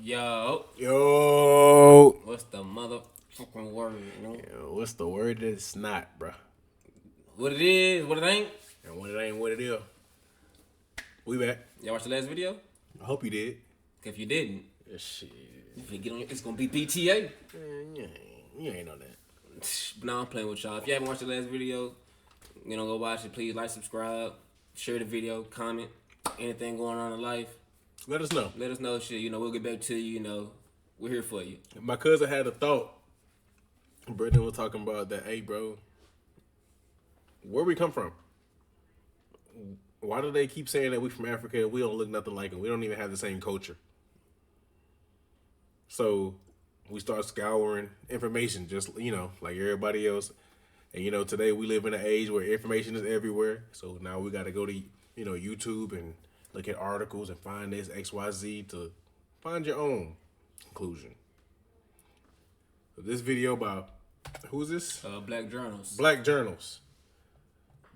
Yo, Yo. what's the motherfucking word? You know? Yo, what's the word that it's not, bro? What it is, what it ain't. And what it ain't, what it is. We back. Y'all watched the last video? I hope you did. If you didn't, Yeah, shit. you finna get on. It's gonna be PTA. Man, you ain't on that. But now I'm playing with y'all. If you haven't watched the last video, go watch it. Please like, subscribe, share the video, comment. Anything going on in life, Let us know. let us know. Shit, we'll get back to you. We're here for you. My cousin had a thought. Brendan was talking about that. Hey, bro, where we come from? Why do they keep saying that we from Africa and we don't look nothing like them? We don't even have the same culture. So we start scouring information, just like everybody else. And today we live in an age where information is everywhere. So now we got to go to YouTube and look at articles and find this XYZ to find your own conclusion. So this video about who's this? Black Journals. Black Journals.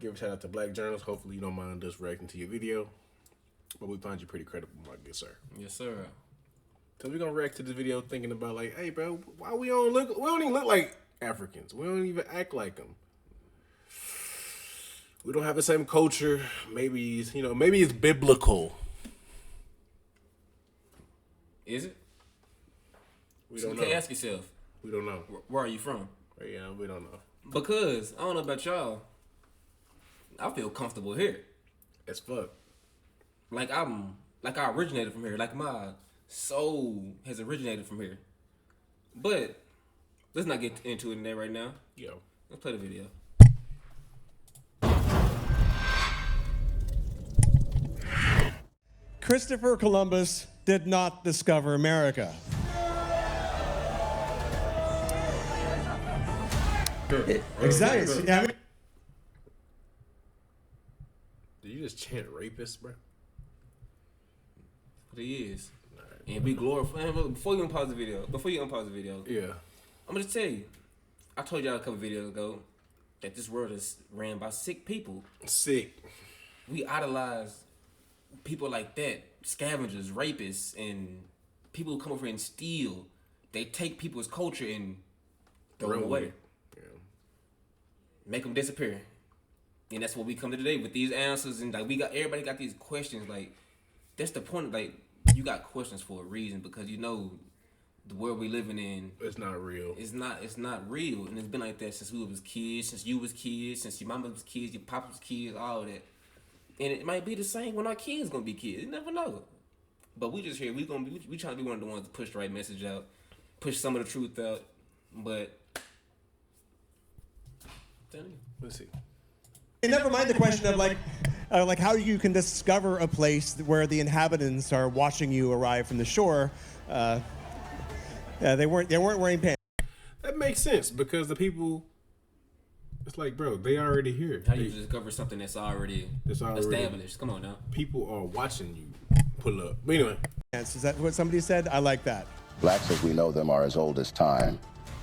Give a shout out to Black Journals. Hopefully you don't mind us reacting to your video, but we find you pretty credible, my good sir. Yes, sir. So we're gonna react to this video thinking about like, hey, bro, why we don't even look like Africans. We don't even act like them. We don't have the same culture. Maybe it's biblical. Is it? We So don't you know. can't ask yourself, We don't know. where are you from? Yeah, we don't know. Because I don't know about y'all. I feel comfortable here. As fuck. Like I originated from here. Like my soul has originated from here. But let's not get into it in there right now. Yo. Let's play the video. Christopher Columbus did not discover America. Exactly. I mean, Did you just chant rapist, bro? What he is. And be glorified. Before you unpause the video, Yeah. I'm gonna just tell you. I told y'all a couple videos ago that this world is ran by sick people. Sick. We idolize people like that, scavengers, rapists, and people who come over and steal. They take people's culture and throw them away, Yeah. make them disappear. And that's what we come to today with these answers. And like everybody got these questions. Like that's the point. Like you got questions for a reason because the world we living in. It's not real. It's not real, and it's been like that since we was kids, since you was kids, since your mama was kids, your papa was kids, all of that. And it might be the same when our kids gonna be kids. You never know. But we just here. We trying to be one of the ones to push the right message out, push some of the truth out. But tell you. Let's see. never mind the question of like how you can discover a place where the inhabitants are watching you arrive from the shore. They weren't wearing pants. That makes sense because the people, it's like, bro, they already here. How you discover something that's already established? Come on now. People are watching you pull up. But anyway, Is that what somebody said? I like that. Blacks as we know them are as old as time,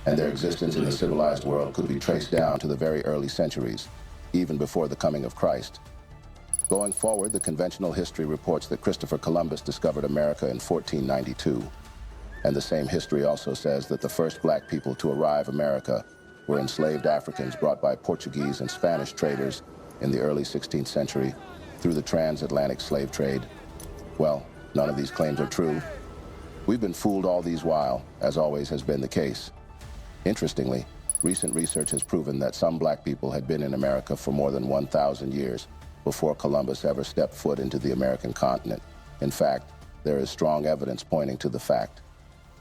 and their existence in the civilized world could be traced down to the very early centuries, even before the coming of Christ. Going forward, the conventional history reports that Christopher Columbus discovered America in 1492. And the same history also says that the first black people to arrive America were enslaved Africans brought by Portuguese and Spanish traders in the early 16th century through the transatlantic slave trade. Well, none of these claims are true. We've been fooled all these while, as always has been the case. Interestingly, recent research has proven that some black people had been in America for more than 1,000 years before Columbus ever stepped foot into the American continent. In fact, there is strong evidence pointing to the fact.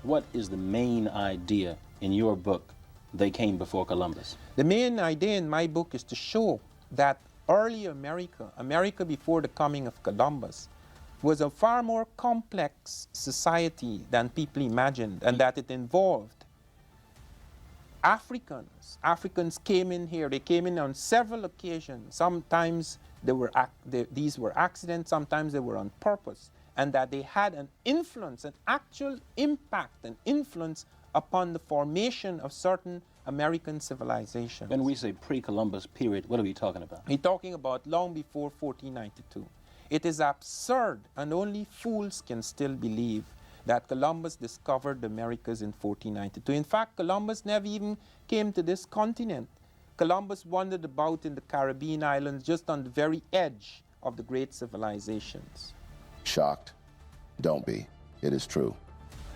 What is the main idea in your book, They Came Before Columbus? The main idea in my book is to show that early America before the coming of Columbus, was a far more complex society than people imagined, and that it involved Africans. Africans came in here. They came in on several occasions. Sometimes these were accidents, sometimes they were on purpose, and that they had an influence, an actual impact, an influence upon the formation of certain American civilizations. When we say pre-Columbus period, what are we talking about? We're talking about long before 1492. It is absurd, and only fools can still believe that Columbus discovered the Americas in 1492. In fact, Columbus never even came to this continent. Columbus wandered about in the Caribbean islands just on the very edge of the great civilizations. Shocked? Don't be. It is true.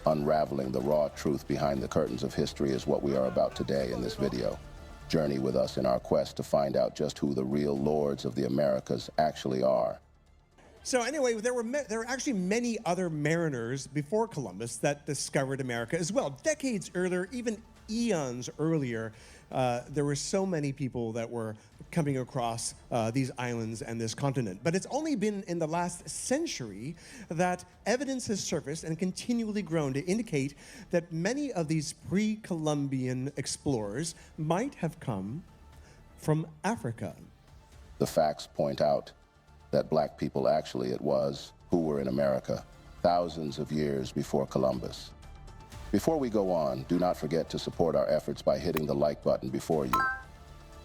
Unraveling the raw truth behind the curtains of history is what we are about today in this video. Journey with us in our quest to find out just who the real lords of the Americas actually are. So anyway, there were actually many other mariners before Columbus that discovered America as well. Decades earlier, even eons earlier, there were so many people that were coming across these islands and this continent. But it's only been in the last century that evidence has surfaced and continually grown to indicate that many of these pre-Columbian explorers might have come from Africa. The facts point out that black people actually it was who were in America thousands of years before Columbus. Before we go on, do not forget to support our efforts by hitting the like button before you.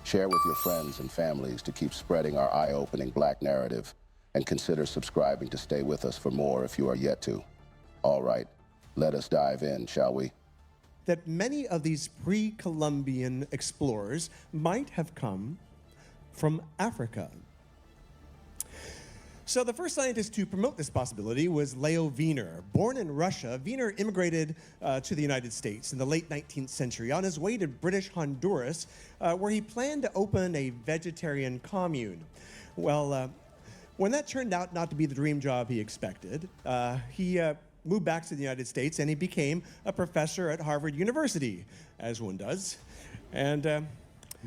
Share with your friends and families to keep spreading our eye-opening black narrative, and consider subscribing to stay with us for more if you are yet to. All right, let us dive in, shall we? That many of these pre-Columbian explorers might have come from Africa. So the first scientist to promote this possibility was Leo Wiener. Born in Russia, Wiener immigrated to the United States in the late 19th century on his way to British Honduras, where he planned to open a vegetarian commune. Well, when that turned out not to be the dream job he expected, he moved back to the United States and he became a professor at Harvard University, as one does.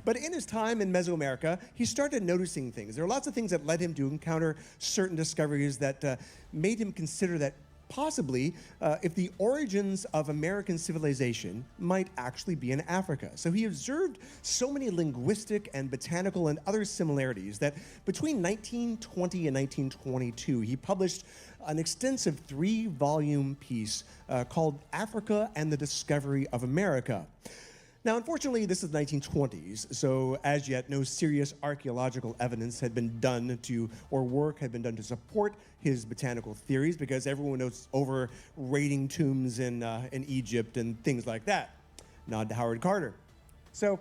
But in his time in Mesoamerica, he started noticing things. There were lots of things that led him to encounter certain discoveries that made him consider that possibly if the origins of American civilization might actually be in Africa. So he observed so many linguistic and botanical and other similarities that between 1920 and 1922, he published an extensive 3-volume piece called Africa and the Discovery of America. Now, unfortunately, this is the 1920s, so as yet, no serious archaeological evidence had been done to, or work had been done to support his botanical theories, because everyone knows over raiding tombs in Egypt and things like that. Nod to Howard Carter. So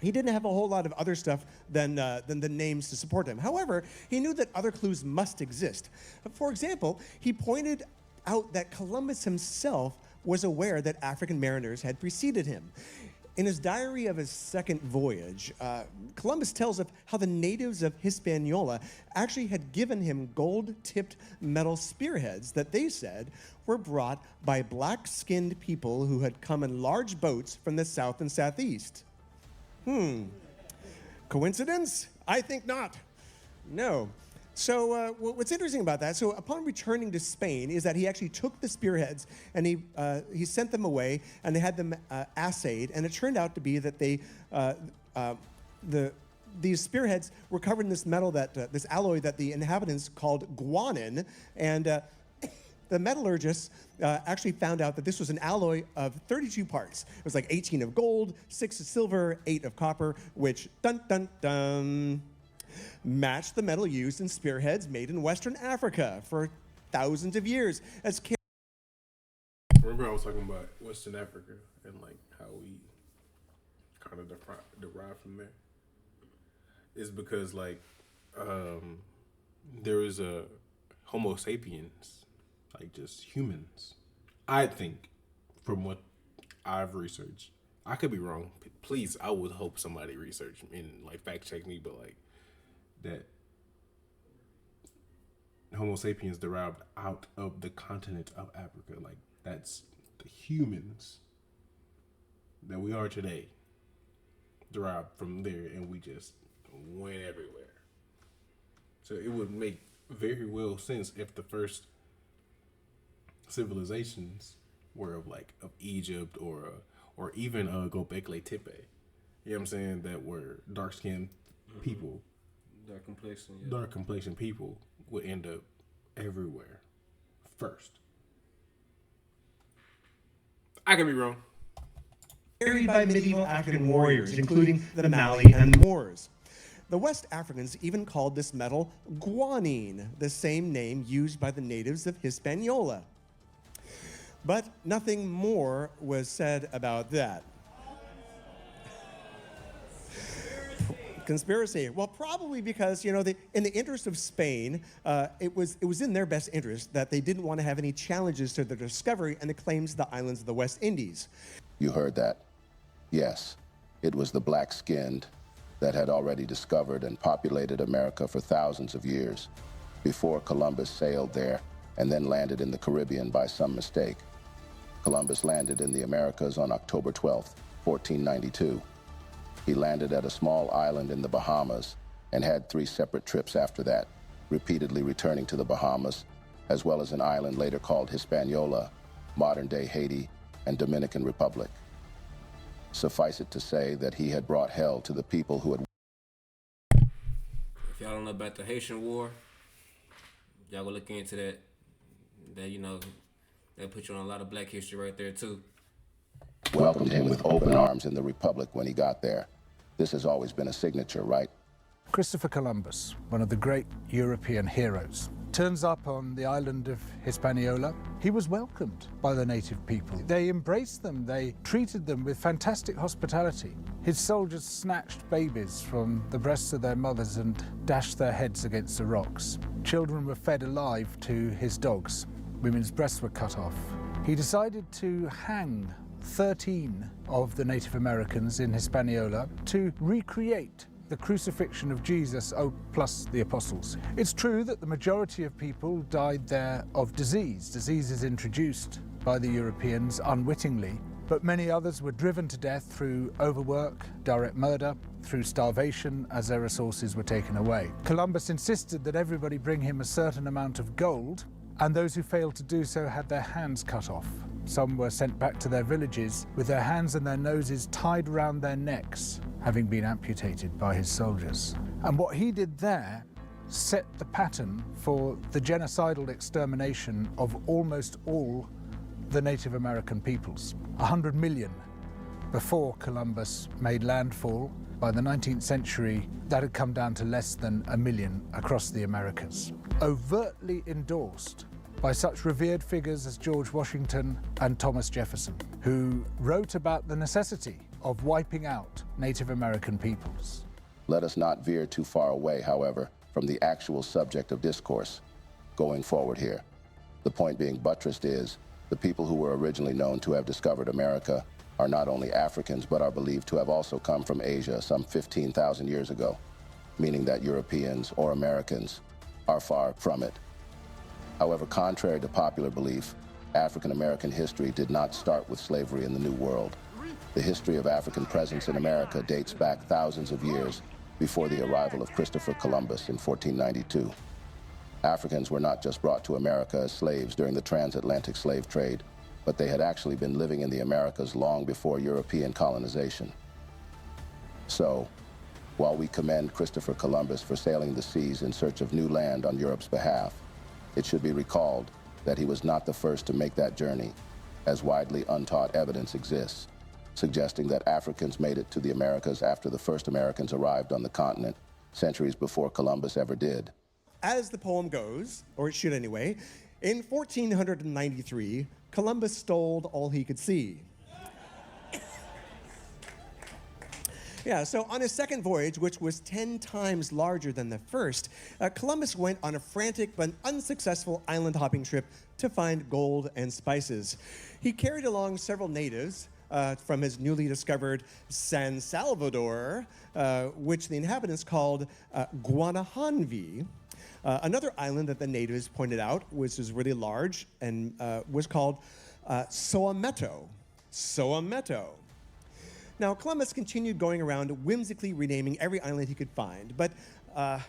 he didn't have a whole lot of other stuff than the names to support him. However, he knew that other clues must exist. For example, he pointed out that Columbus himself was aware that African mariners had preceded him. In his diary of his second voyage, Columbus tells of how the natives of Hispaniola actually had given him gold-tipped metal spearheads that they said were brought by black-skinned people who had come in large boats from the south and southeast. Coincidence? I think not. No. So what's interesting about that, so upon returning to Spain, is that he actually took the spearheads and he sent them away and they had them assayed, and it turned out to be that these spearheads were covered in this metal this alloy that the inhabitants called guanin, and the metallurgists actually found out that this was an alloy of 32 parts. It was like 18 of gold, 6 of silver, 8 of copper, which matched the metal used in spearheads made in Western Africa for thousands of years. Remember I was talking about Western Africa and like how we kind of derive from there? It's because like there is a Homo sapiens, like just humans. I think from what I've researched, I could be wrong. Please, I would hope somebody research and like fact check me, but like that Homo sapiens derived out of the continent of Africa. Like that's the humans that we are today derived from there, and we just went everywhere. So it would make very well sense if the first civilizations were of Egypt or even Göbekli Tepe. You know what I'm saying? That were dark-skinned people. Dark complexion, yeah. Dark complexion people would end up everywhere first. I could be wrong. Carried by medieval African warriors, including the Mali and Moors. The West Africans even called this metal guanine, the same name used by the natives of Hispaniola. But nothing more was said about that. Conspiracy. Well, probably because, you know, in the interest of Spain, it was in their best interest that they didn't want to have any challenges to the discovery and the claims to the islands of the West Indies. You heard that? Yes, it was the black-skinned that had already discovered and populated America for thousands of years, before Columbus sailed there and then landed in the Caribbean by some mistake. Columbus landed in the Americas on October 12th, 1492. He landed at a small island in the Bahamas and had 3 separate trips after that, repeatedly returning to the Bahamas, as well as an island later called Hispaniola, modern-day Haiti, and Dominican Republic. Suffice it to say that he had brought hell to the people who had... If y'all don't know about the Haitian War, y'all go look into that. That, you know, that put you on a lot of black history right there, too. welcomed him with open arms in the Republic when he got there. This has always been a signature, right? Christopher Columbus, one of the great European heroes, turns up on the island of Hispaniola. He was welcomed by the native people. They embraced them, they treated them with fantastic hospitality. His soldiers snatched babies from the breasts of their mothers and dashed their heads against the rocks. Children were fed alive to his dogs. Women's breasts were cut off. He decided to hang 13 of the Native Americans in Hispaniola to recreate the crucifixion of Jesus, plus the apostles. It's true that the majority of people died there of disease. Disease is introduced by the Europeans unwittingly, but many others were driven to death through overwork, direct murder, through starvation as their resources were taken away. Columbus insisted that everybody bring him a certain amount of gold, and those who failed to do so had their hands cut off. Some were sent back to their villages with their hands and their noses tied around their necks, having been amputated by his soldiers. And what he did there set the pattern for the genocidal extermination of almost all the Native American peoples. 100 million before Columbus made landfall. By the 19th century, that had come down to less than 1 million across the Americas. Overtly endorsed by such revered figures as George Washington and Thomas Jefferson, who wrote about the necessity of wiping out Native American peoples. Let us not veer too far away, however, from the actual subject of discourse going forward here. The point being buttressed is the people who were originally known to have discovered America are not only Africans, but are believed to have also come from Asia some 15,000 years ago, meaning that Europeans or Americans are far from it. However, contrary to popular belief, African American history did not start with slavery in the New World. The history of African presence in America dates back thousands of years before the arrival of Christopher Columbus in 1492. Africans were not just brought to America as slaves during the transatlantic slave trade, but they had actually been living in the Americas long before European colonization. So, while we commend Christopher Columbus for sailing the seas in search of new land on Europe's behalf, it should be recalled that he was not the first to make that journey, as widely untaught evidence exists, suggesting that Africans made it to the Americas after the first Americans arrived on the continent, centuries before Columbus ever did. As the poem goes, or it should anyway, in 1493, Columbus stole all he could see. Yeah, so on his second voyage, which was 10 times larger than the first, Columbus went on a frantic but unsuccessful island hopping trip to find gold and spices. He carried along several natives from his newly discovered San Salvador, which the inhabitants called Guanahanvi. Another island that the natives pointed out, which was really large, and was called Soameto. Soameto. Now, Columbus continued going around whimsically renaming every island he could find, but,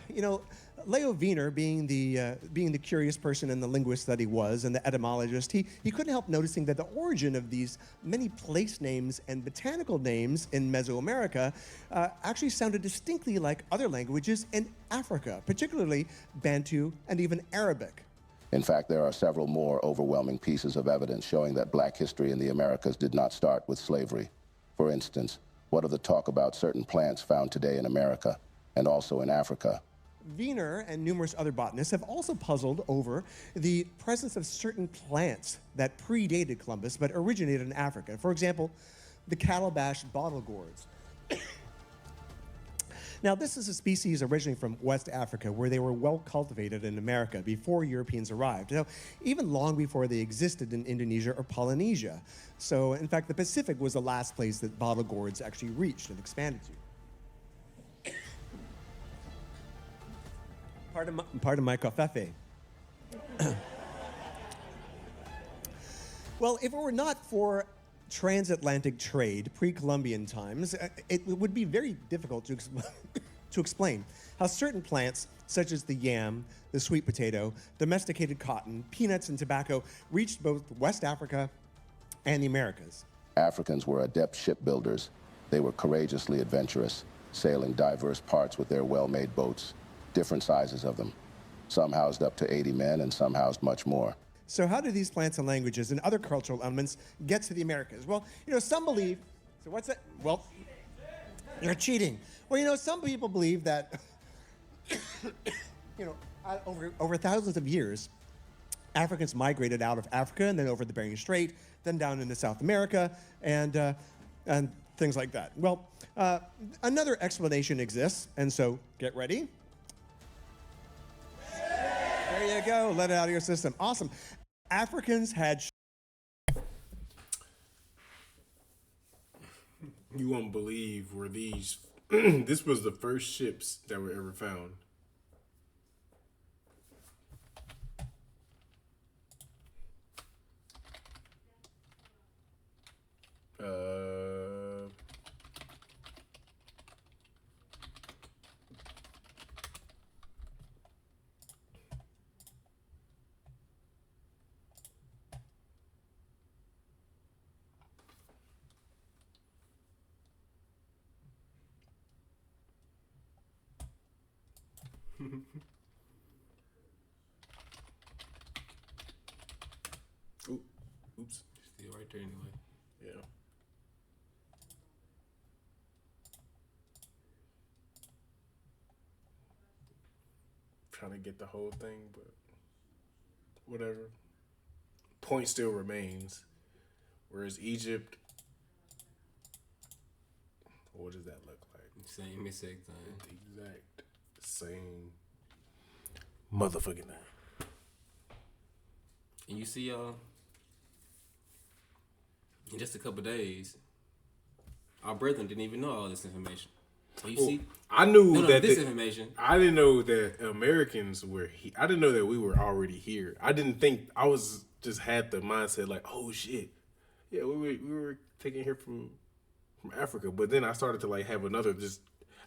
you know, Leo Wiener, being the curious person and the linguist that he was, and the etymologist, he couldn't help noticing that the origin of these many place names and botanical names in Mesoamerica actually sounded distinctly like other languages in Africa, particularly Bantu and even Arabic. In fact, there are several more overwhelming pieces of evidence showing that black history in the Americas did not start with slavery. For instance, what of the talk about certain plants found today in America and also in Africa, Wiener and numerous other botanists have also puzzled over the presence of certain plants that predated Columbus but originated in Africa. For example, the calabash bottle gourds. Now, this is a species originally from West Africa, where they were well cultivated in America before Europeans arrived. Now, even long before they existed in Indonesia or Polynesia. So, in fact, the Pacific was the last place that bottle gourds actually reached and expanded to. Pardon my covfefe. Well, if it were not for transatlantic trade, pre-Columbian times, it would be very difficult to explain how certain plants, such as the yam, the sweet potato, domesticated cotton, peanuts, and tobacco, reached both West Africa and the Americas. Africans were adept shipbuilders. They were courageously adventurous, sailing diverse parts with their well-made boats, different sizes of them. Some housed up to 80 men and some housed much more. So how do these plants and languages and other cultural elements get to the Americas? Well, some believe, so what's that? Well, you're cheating. Well, some people believe that, over thousands of years, Africans migrated out of Africa and then over the Bering Strait, then down into South America, and things like that. Well, another explanation exists, and so get ready. There you go. Let it out of your system. Awesome. Africans had. You won't believe where these. This was the first ships that were ever found. Oops. Still right there anyway. Yeah. Trying to get the whole thing, but whatever. Point still remains. Whereas Egypt, what does that look like? Same exact thing. The exact same motherfucking thing. And you see, y'all, in just a couple days, our brethren didn't even know all this information. So you see, I knew that this information. I didn't know that Americans were here. I didn't know that we were already here. I didn't think I was just had the mindset like, oh shit, yeah, we were taken here from Africa. But then I started to like have another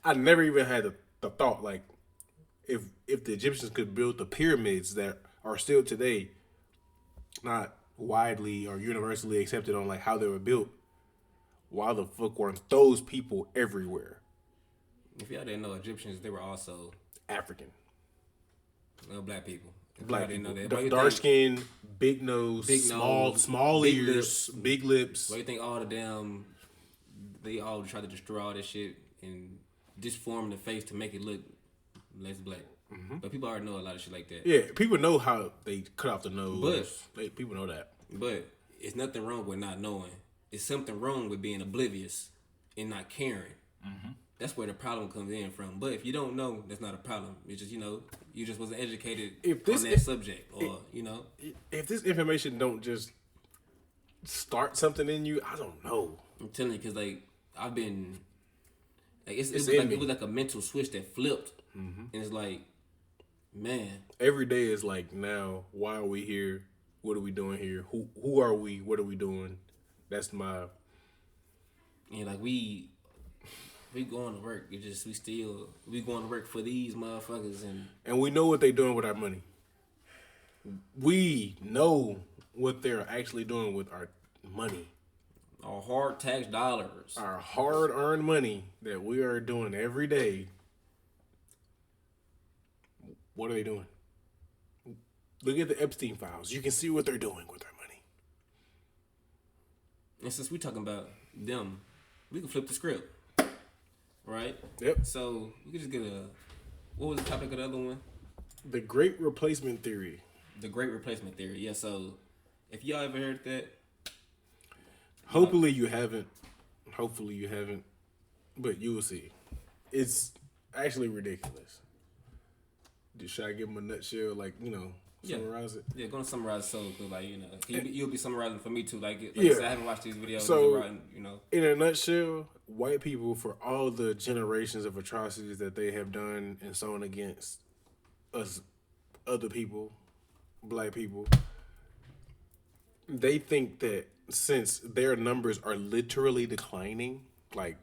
I never even had the thought like if the Egyptians could build the pyramids that are still today not widely or universally accepted on like how they were built, why the fuck weren't those people everywhere? If y'all didn't know, Egyptians, they were also African. Black people. Black didn't people. know that. Dark skin, big nose, small big ears, lips. big lips. Why you think all of them, they all tried to destroy all this shit and disform the face to make it look less black? Mm-hmm. But people already know a lot of shit like that. Yeah, people know how they cut off the nose. People know that. But it's nothing wrong with not knowing. It's something wrong with being oblivious and not caring. Mm-hmm. That's where the problem comes in from. But if you don't know, that's not a problem. It's just, you just wasn't educated on that subject. Or, If this information don't just start something in you, I don't know. I'm telling you, because, I've been... it was like a mental switch that flipped. Mm-hmm. And it's like, man. Every day is like, now, why are we here? What are we doing here? Who are we? What are we doing? That's my... And, we going to work. It's just we going to work for these motherfuckers, and we know what they're doing with our money. We know what they're actually doing with our money. Our hard tax dollars. Our hard earned money that we are doing every day. What are they doing? Look at the Epstein files. You can see what they're doing with their money. And since we're talking about them, we can flip the script. Right? Yep. So we could just get What was the topic of the other one? The Great Replacement Theory. The Great Replacement Theory. Yeah. So, if y'all ever heard that, Hopefully you haven't. Hopefully you haven't. But you will see. It's actually ridiculous. Should I give him a nutshell? Like, summarize it? Yeah, gonna summarize so because like you'll be summarizing for me too. Like I said, I haven't watched these videos. So in a nutshell, white people, for all the generations of atrocities that they have done and sown against us, other people, black people, they think that since their numbers are literally declining, like.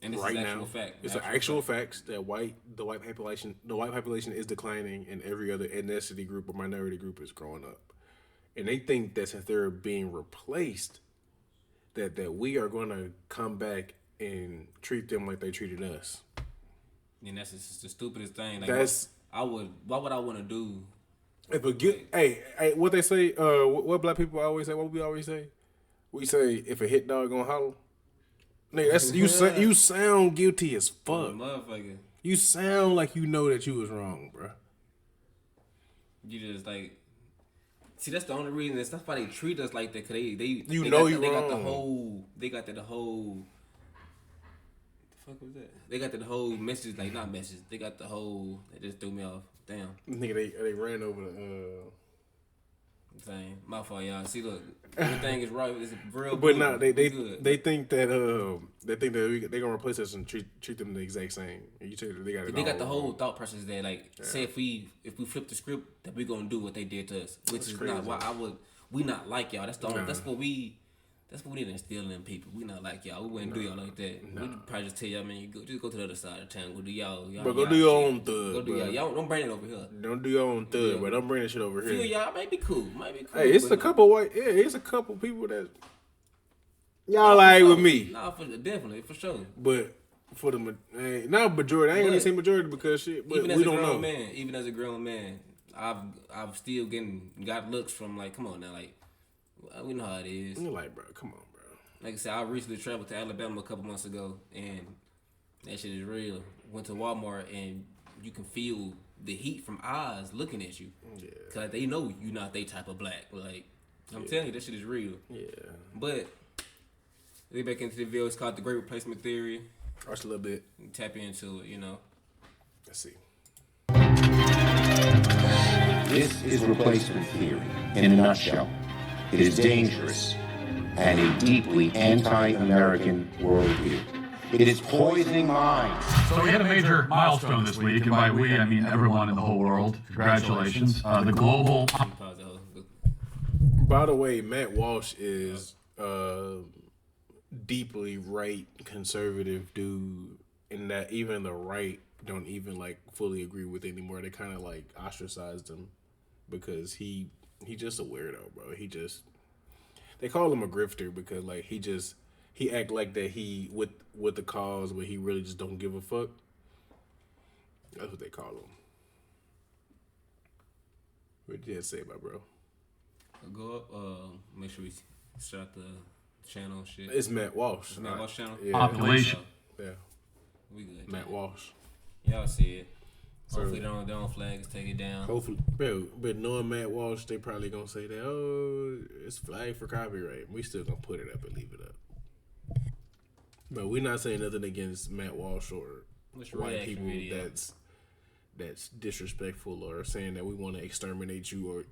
And this right is actual now, fact. it's an actual fact that the white population is declining, and every other ethnicity group or minority group is growing up. And they think that since they're being replaced, that we are going to come back and treat them like they treated us. And that's just the stupidest thing. Like, That's why would I want to do? if a good hey, what they say, what black people always say, what we always say, we say if a hit dog gonna holler. Nigga, that's you sound guilty as fuck. Motherfucker. You sound like you know that you was wrong, bro. You just like see. That's the only reason. That's why they treat us like that. Cause they You they know got, you they wrong. got the whole. They got the whole. The fuck was that? They got the whole message. Like not message. They got the whole. They just threw me off. Damn. Nigga, they ran over the. Thing. My fault, y'all. See, look, everything is right. It's real. But good. nah, they Good. think that they gonna replace us and treat them the exact same. And you tell them they got it. They got all the wrong. whole thought process there. Like, say if we flip the script, that we gonna do what they did to us, which is crazy. not why we not like y'all. That's the only, that's what we need to instill in people. We not like y'all. We wouldn't do y'all like that. We'd probably just tell y'all, man, just go to the other side of town. Go do y'all. But go y'all do your shit. own thug. Go do bro. y'all. Don't bring it over here. Don't do your own thug, but don't bring that shit over Feel here. y'all might be cool. Hey, it's but a couple white. Yeah, it's a couple people that y'all like with me. Nah, definitely for sure. But for the not majority, I ain't gonna But say majority because shit. But Even as we a don't grown know. man, even as a grown man, I've still got looks from like, come on now, like we know how it is. You're like, bro, come on, bro. Like I said, I recently traveled to Alabama a couple months ago, and that shit is real. Went to Walmart, and you can feel the heat from eyes looking at you. Yeah. Cause like, they know you not they type of black. Like I'm telling you, that shit is real. Yeah. But get back into the video. It's called the Great Replacement Theory. Watch a little bit. Tap into it, Let's see. This is replacement theory in a nutshell. It is dangerous and a deeply anti-American worldview. It is poisoning minds. So we had a major milestone this week, and by we, I mean everyone in the whole world. Congratulations. The global... By the way, Matt Walsh is deeply right conservative dude, in that even the right don't even like fully agree with anymore. They kind of like ostracized him because he just a weirdo, bro. They call him a grifter because like he act like that he with the cause, but he really just don't give a fuck. That's what they call him. What did you have to say about bro? Go up, make sure we start the channel and shit. It's Matt Walsh. Matt Walsh channel? Yeah. Population. Yeah. We good. Matt Walsh. Y'all see it. So- Hopefully they don't flag us, take it down. Hopefully, bro, but knowing Matt Walsh, they probably gonna say that, oh, it's flagged for copyright. We still gonna put it up and leave it up. But we're not saying nothing against Matt Walsh or What's white reaction people video? that's disrespectful or saying that we want to exterminate you, or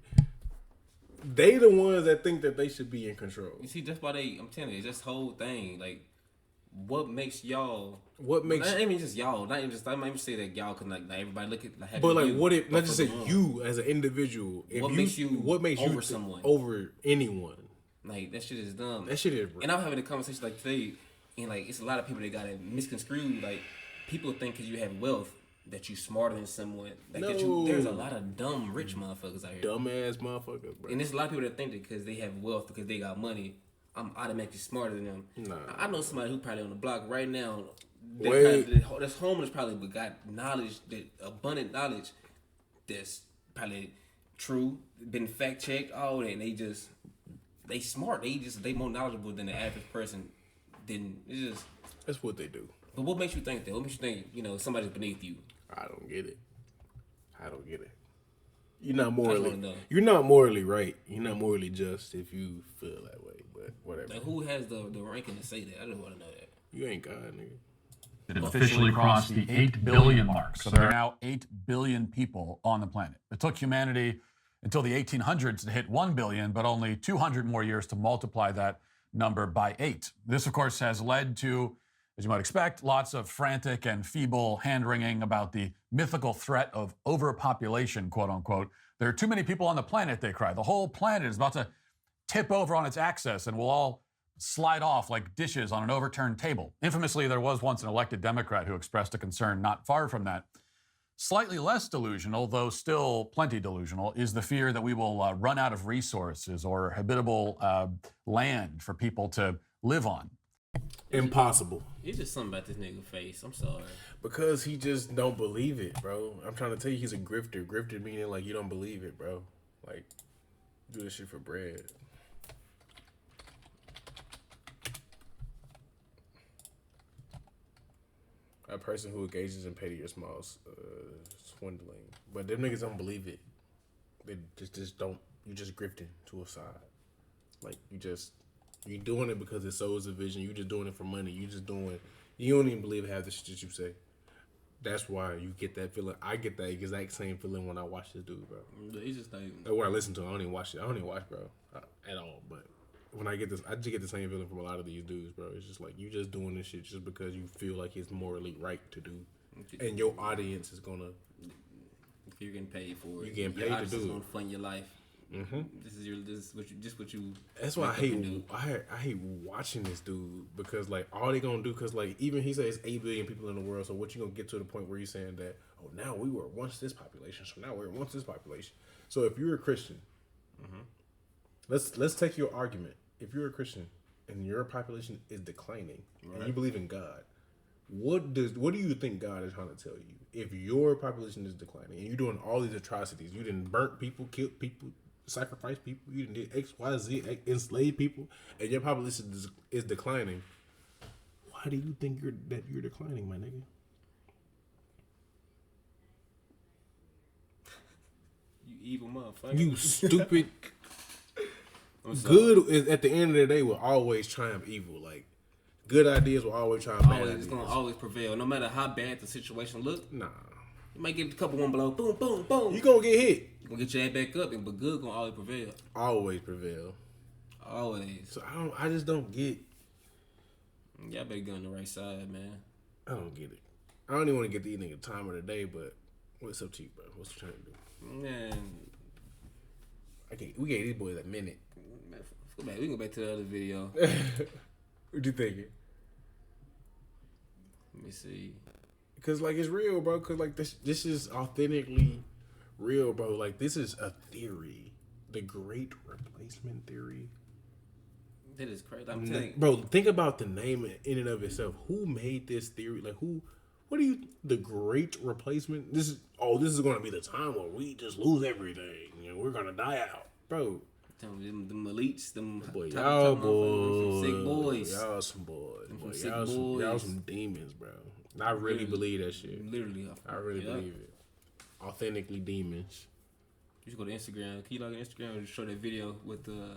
they the ones that think that they should be in control. You see, that's why I'm telling you, this whole thing, like, what makes y'all? What makes? Not even just y'all. Not even just. I might even say that y'all, cause like everybody look at. Like, But like, you, what if? Not but just for say the one. you as an individual. If What makes you What makes over you someone? over anyone? Like that shit is dumb. That shit is. And I'm having a conversation like today, and like it's a lot of people that got it misconstrued. Like people think because you have wealth that you smarter than someone. Like that No. there's a lot of dumb rich motherfuckers out here. Dumbass motherfuckers, bro. And there's a lot of people that think that because they have wealth, because they got money, I'm automatically smarter than them. Nah. I know somebody who probably on the block right now. Wait. That's homeless probably, but got knowledge, that abundant knowledge, that's probably true, been fact checked, all that. And they smart. They more knowledgeable than the average person. Then it's just. That's what they do. But what makes you think that? What makes you think somebody's beneath you? I don't get it. You're not know. morally right. You're not morally just if you feel that way. But whatever. Like, who has the ranking to say that? I don't want to know that. You ain't God, nigga. It officially crossed the 8 billion mark. So there are now 8 billion people on the planet. It took humanity until the 1800s to hit 1 billion, but only 200 more years to multiply that number by 8. This, of course, has led to, as you might expect, lots of frantic and feeble hand-wringing about the mythical threat of overpopulation, quote unquote. There are too many people on the planet, they cry. The whole planet is about to tip over on its axis and we'll all slide off like dishes on an overturned table. Infamously, there was once an elected Democrat who expressed a concern not far from that. Slightly less delusional, though still plenty delusional, is the fear that we will run out of resources or habitable land for people to live on. Impossible. It's just something about this nigga face. I'm sorry. Because he just don't believe it, bro. I'm trying to tell you, he's a grifter. Grifter meaning like you don't believe it, bro. Like, do this shit for bread. A person who engages in petty or small swindling. But them niggas don't believe it. They just don't. You just grifting to a side. Like, you doing it because it sows a vision. You just doing it for money. You don't even believe half the shit you say. That's why you get that feeling. I get that exact same feeling when I watch this dude, bro. He's just like, when I listen to him, I don't even watch it. I don't even watch, bro, at all. But when I get this, I just get the same feeling from a lot of these dudes, bro. It's just like you just doing this shit just because you feel like it's morally right to do, and your audience is gonna. If you're getting paid for it, you're getting paid to do it. Gonna fund your life. Mm-hmm. This is what you. That's why I hate watching this dude because like all they gonna do because like even he says 8 billion people in the world. So what you gonna get to the point where you're saying that now we were once this population, so now we're once this population. So if you're a Christian, let's take your argument. If you're a Christian and your population is declining and you believe in God, what do you think God is trying to tell you? If your population is declining and you're doing all these atrocities, you didn't burnt people, killed people, sacrifice people, you did X, Y, Z, enslave people, and your population is declining. Why do you think you're declining, my nigga? You evil motherfucker. You stupid. Good is at the end of the day will always triumph evil. Like good ideas will always triumph bad ideas. It's gonna always prevail, no matter how bad the situation look. Nah. You might get a couple one blow, boom, boom, boom. You gonna get hit. You gonna get your ass back up, but good gonna always prevail. Always prevail. Always. So I just don't get. Y'all better get on the right side, man. I don't get it. I don't even want to get these niggas time of the day, but what's up to you, bro? What's you trying to do? Man. We gave these boys a minute. Man, we can go back to the other video. What you thinking? Let me see. Cause like it's real, bro. Cause like this is authentically real, bro. Like this is a theory, the Great Replacement theory. That is crazy. I'm telling you, bro. Think about the name in and of itself. Who made this theory? Like who? What do you? The Great Replacement. This is going to be the time where we just lose everything. You know, we're gonna die out, bro. Them elites, them boy, y'all boys, sick boys. Y'all some boys. Y'all some demons, bro. I really believe that shit. Literally, I really believe it. Authentically demons. You should go to Instagram. Can you log on Instagram and show that video with the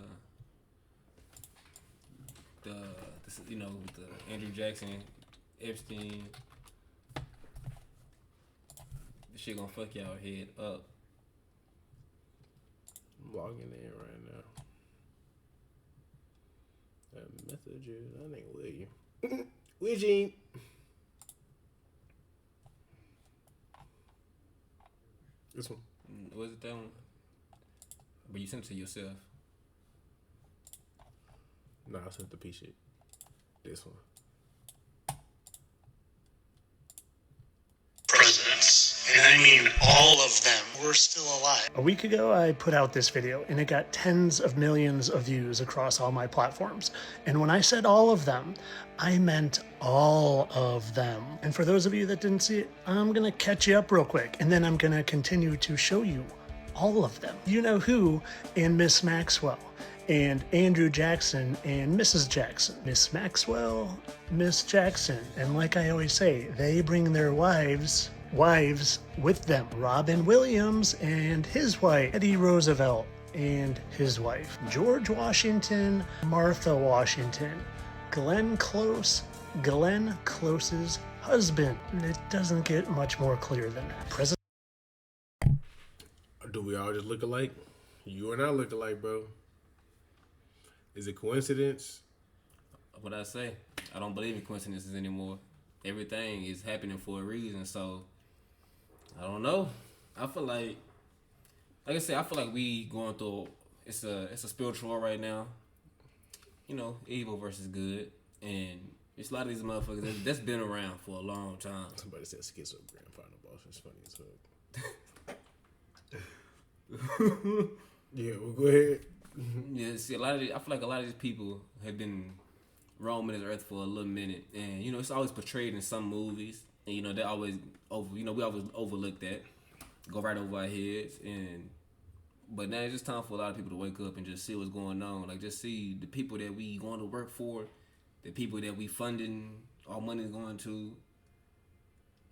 with the Andrew Jackson, Epstein. This shit gonna fuck y'all head up. I'm logging in right now. Messages. I think William. William. This one. Was it that one? But you sent it to yourself. Nah, I sent the P shit. This one. Presidents, and I mean all of them, were still alive. A week ago, I put out this video, and it got tens of millions of views across all my platforms. And when I said all of them, I meant all of them. And for those of you that didn't see it, I'm gonna catch you up real quick, and then I'm gonna continue to show you all of them. You know who, and Miss Maxwell, and Andrew Jackson, and Mrs. Jackson. Miss Maxwell, Miss Jackson. And like I always say, they bring their wives wives with them. Robin Williams and his wife, Teddy Roosevelt and his wife, George Washington, Martha Washington, Glenn Close's husband. It doesn't get much more clear than that. Do we all just look alike? You and I look alike, bro. Is it coincidence? What I say, I don't believe in coincidences anymore. Everything is happening for a reason, so I don't know. I feel like I said, I feel like we going through it's a spiritual war right now. You know, evil versus good, and it's a lot of these motherfuckers that's been around for a long time. Somebody said schizogram final boss. It's funny as fuck. Yeah, well, go ahead. Yeah, see, I feel like a lot of these people have been roaming this earth for a little minute, and you know, it's always portrayed in some movies, and you know, they always we always overlook that, go right over our heads, but now it's just time for a lot of people to wake up and just see what's going on, like just see the people that we going to work for, the people that we funding, our money's going to.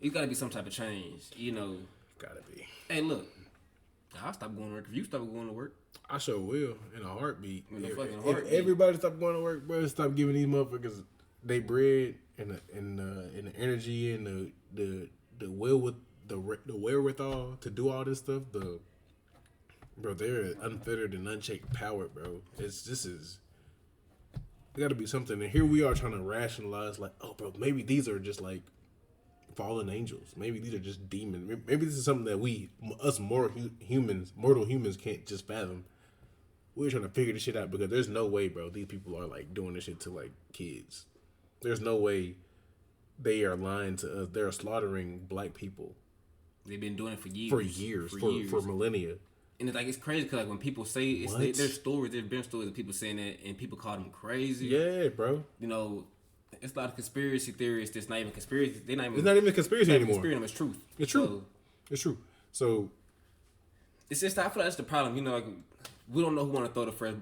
It's got to be some type of change, you know. Gotta be. Hey, look. I'll stop going to work if you stop going to work. I sure will in a heartbeat. If everybody stop going to work, bro, stop giving these motherfuckers they bread and the energy and the wherewithal to do all this stuff. Bro, they're unfettered and unchecked power, bro. This is got to be something. And here we are trying to rationalize, like, oh, bro, maybe these are just like fallen angels. Maybe these are just demons. Maybe this is something that us mortal humans can't just fathom. We're trying to figure this shit out because there's no way, bro, these people are like doing this shit to like kids. There's no way they are lying to us. They're slaughtering black people. They've been doing it for years. For millennia. And it's crazy because like when people say there's stories, there's been stories of people saying that and people call them crazy. Yeah, bro. You know, it's a lot of conspiracy theorists. It's not even conspiracy. It's not even conspiracy anymore. It's truth. It's true. It's true. So it's just I feel like that's the problem. You know, like we don't know who gonna throw the first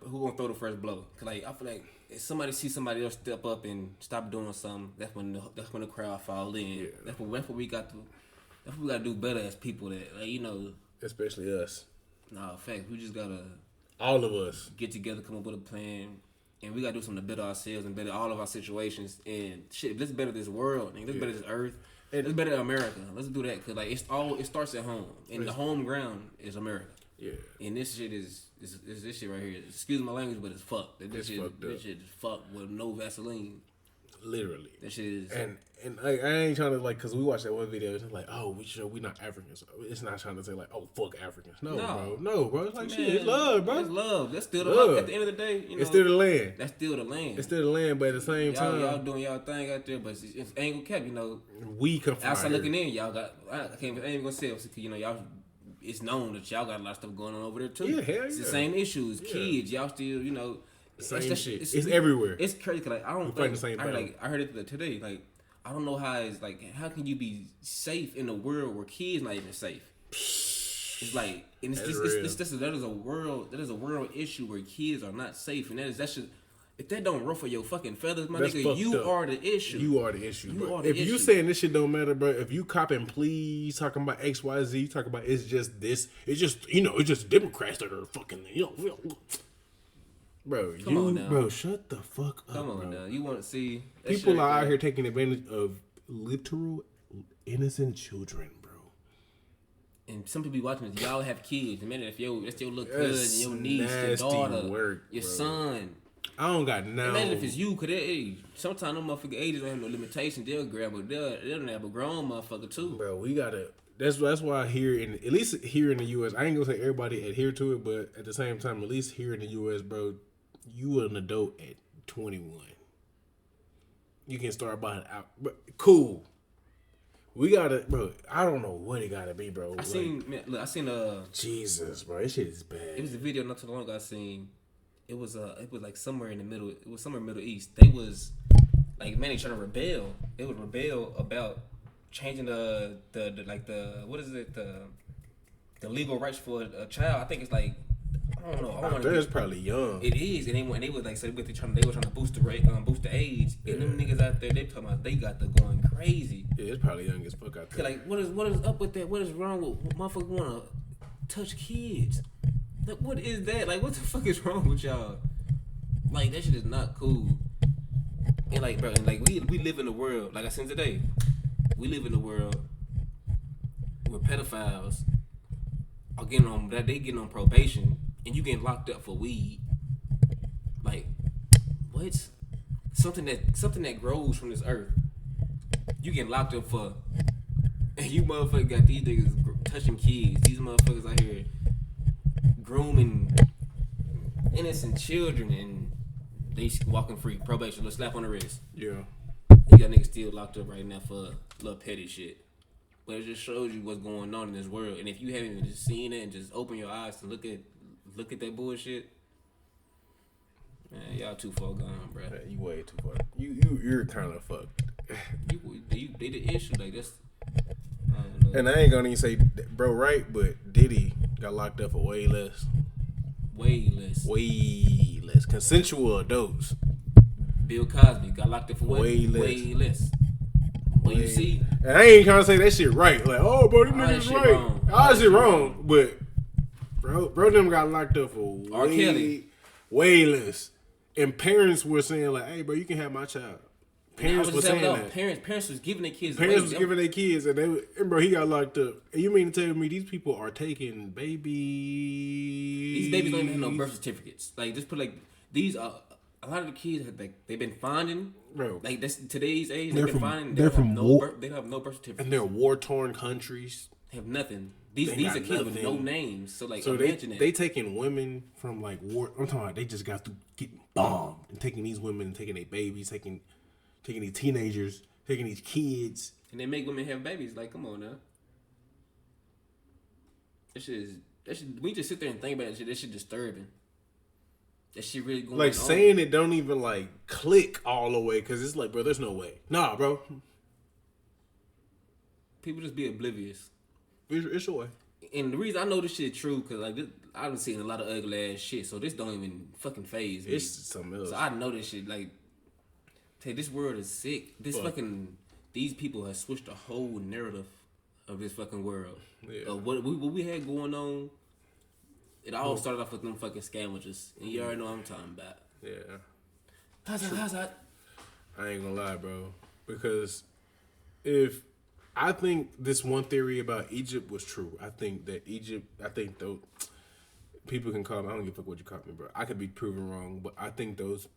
blow. Cause like I feel like if somebody sees somebody else step up and stop doing something, that's when the crowd fall in. Yeah. That's what we got to do better as people. That like, you know, especially us. Nah, fact. We just gotta all of us get together, come up with a plan. And we gotta do something to better ourselves and better all of our situations. And shit, let's better this world. Let's better this earth. Let's better America. Let's do that. Cause like it starts at home. And the home ground is America. Yeah. And this shit is this shit right here. Excuse my language, but it's fucked. This shit is fucked with no Vaseline. Literally. That shit is. And I ain't trying to like, cause we watched that one video. It's like, oh, we not Africans. It's not trying to say like, oh, fuck Africans. No, bro. It's like, man, shit, it's love, bro. It's love. That's still the love. At the end of the day, you know, it's still the land. That's still the land. It's still the land, but at the same time, y'all doing y'all thing out there, but it's ain't gonna cap. You know, we come from outside looking in. Y'all got. I ain't even gonna say it, cause you know y'all. It's known that y'all got a lot of stuff going on over there too. Yeah, hell yeah. It's the same issues. Yeah. Kids, y'all still, you know. Same shit. It's everywhere. It's crazy. Cause like I don't think. I heard it today. Like I don't know how it's like. How can you be safe in a world where kids not even safe? It's like, and that is a world issue where kids are not safe, and that should. If that don't ruffle your fucking feathers, my nigga, you are the issue. You are the issue, bro. If you saying this shit don't matter, bro, if you copping please, talking about XYZ, you talking about it's just this, it's just, you know, it's just Democrats that are fucking, you know. Bro, Come on now. Bro, shut the fuck up. Come on now. You want to see people are out here taking advantage of literal innocent children, bro. And some people be watching this. Y'all have kids. Man, if that's your little cousin, your niece, your daughter, your son. I don't got no. Imagine if it's you, cause sometimes them motherfucking ages don't have no limitations. They'll grab they'll have a grown motherfucker too. Bro, we gotta. That's why at least here in the U.S. I ain't gonna say everybody adhere to it, but at the same time, at least here in the U.S., bro, you an adult at 21. You can start buying out. But cool. We gotta, bro. I don't know what it gotta be, bro. I seen Jesus, bro. This shit is bad. It was a video not too long ago I seen. It was like somewhere in the middle. It was somewhere in the Middle East. They was like, man, they trying to rebel. They would rebel about changing the legal rights for a child. I think it's like I don't know. Out there is probably young. It is, and they was like, so they were trying to boost the rate, boost the age, and them niggas out there, they talking about they got the going crazy. Yeah, it's probably young as fuck out there. Like, what is up with that? What is wrong with motherfuckers wanna touch kids? Like, what is that? Like, what the fuck is wrong with y'all? Like, that shit is not cool. And like, bro, and like we live in a world, like I said today, we live in a world where pedophiles are getting on probation, and you getting locked up for weed. Like, what? Something that grows from this earth. You getting locked up for, and you motherfuckers got these niggas touching kids. These motherfuckers out here grooming innocent children, and they walking free. Probation, a slap on the wrist. Yeah. You got niggas still locked up right now for a little petty shit. But it just shows you what's going on in this world. And if you haven't just seen it and just open your eyes to look at that bullshit, man, y'all too far gone, bro. Man, you way too far. You're kind of fucked. They the issue, like that's. And I ain't gonna even say bro right, but Diddy got locked up for way less. Way less. Consensual adults. Bill Cosby got locked up for way less. Well, you see, and I ain't trying to say that shit right. Like, oh, bro, them niggas right. All that shit wrong. But bro, them got locked up for way less. And parents were saying like, hey, bro, you can have my child. Parents were saying that. Parents was giving their kids. Parents was giving their kids, and bro, he got locked up. And you mean to tell me these people are taking babies? These babies don't even have no birth certificates. Like, just put like these are. A lot of the kids have they've been finding, bro. Like that's today's age. They're They've been from finding. They have no birth certificates. And they're war-torn countries. They have nothing. These are kids with no names. So like, imagine that. They taking women from like war. I'm talking about they just got through getting bombed and taking these women and taking their babies, taking these teenagers, taking these kids. And they make women have babies. Like, come on now. That shit. We just sit there and think about that shit. That shit disturbing. That shit really going on. Like saying it don't even like click all the way because it's like, bro, there's no way. Nah, bro. People just be oblivious. It's your way. And the reason I know this shit true because like I've been seeing a lot of ugly ass shit, so this don't even fucking phase me. It's something else. So I know this shit. Like, hey, this world is sick. These people have switched the whole narrative of this fucking world. Yeah. What we had going on. It all started off with them fucking scavengers, and you already know what I'm talking about. Yeah. How's that? I ain't gonna lie, bro. Because I think this one theory about Egypt was true. I think though people can call me, I don't give a fuck what you call me, bro. I could be proven wrong, but I think those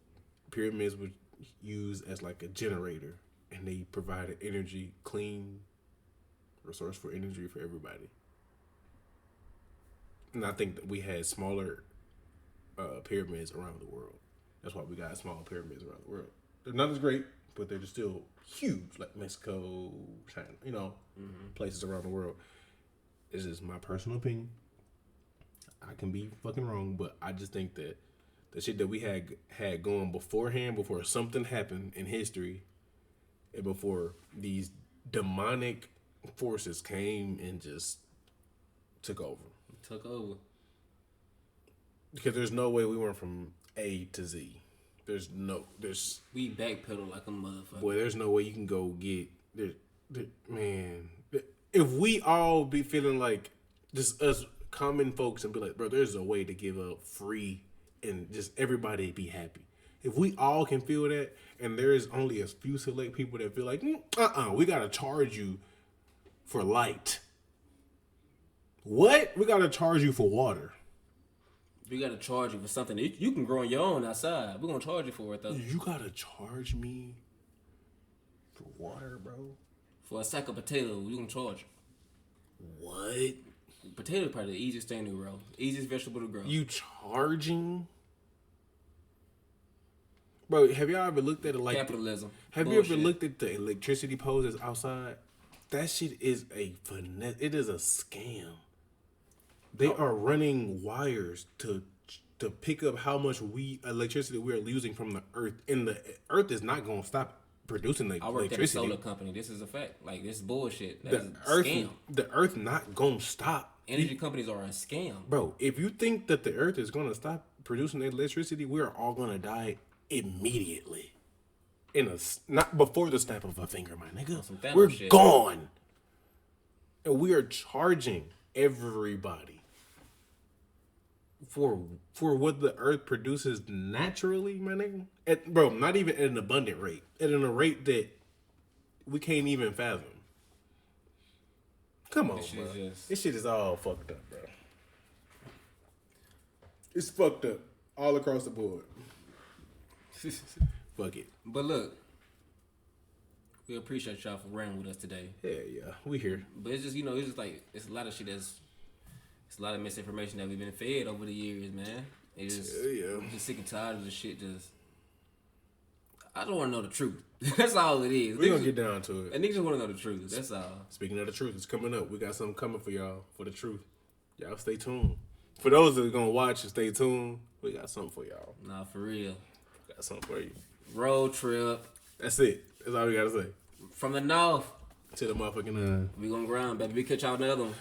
pyramids were used as like a generator, and they provided energy, clean resource for energy for everybody. And I think that we had smaller pyramids around the world. That's why we got small pyramids around the world. They're not as great, but they're just still huge, like Mexico, China, places around the world. This is my personal opinion. I can be fucking wrong, but I just think that the shit that we had going beforehand, before something happened in history, and before these demonic forces came and just took over. Because there's no way we went from A to Z. We backpedal like a motherfucker. Boy, there's no way you can go get man. If we all be feeling like just us common folks and be like, bro, there's a way to give up free and just everybody be happy. If we all can feel that, and there is only a few select people that feel like, we gotta charge you for light. What? We gotta charge you for water. We gotta charge you for something. You can grow on your own outside. We're gonna charge you for it though. You gotta charge me for water, bro? For a sack of potatoes, we gonna charge you. What? Potato is probably the easiest thing to grow. Easiest vegetable to grow. You charging? Bro, have y'all ever looked at it like capitalism? Have you ever looked at the electricity poles that's outside? That shit is a finesse. It is a scam. They are running wires to pick up how much electricity we are losing from the earth, and the earth is not going to stop producing the electricity. I work at a solar company. This is a fact. Like, this is bullshit. The earth not going to stop. Energy companies are a scam. Bro, if you think that the earth is gonna stop producing electricity, we're all gonna die immediately. Not before the snap of a finger, my nigga. We're gone. And we are charging everybody for what the earth produces naturally, my nigga. Bro, not even at an abundant rate. At a rate that we can't even fathom. Come on, bro. This shit is all fucked up, bro. It's fucked up all across the board. Fuck it. But look, we appreciate y'all for running with us today. Yeah, we here. But it's just, it's just like, it's a lot of shit it's a lot of misinformation that we've been fed over the years, man. It's just, I'm just sick and tired of the shit I don't want to know the truth. That's all it is. We're going to get down to it. And niggas just want to know the truth. That's all. Speaking of the truth, it's coming up. We got something coming for y'all for the truth. Y'all stay tuned. For those that are going to watch and stay tuned, we got something for y'all. Nah, for real. Got something for you. Road trip. That's it. That's all we got to say. From the north to the motherfucking we gonna grind, baby. We catch y'all another one.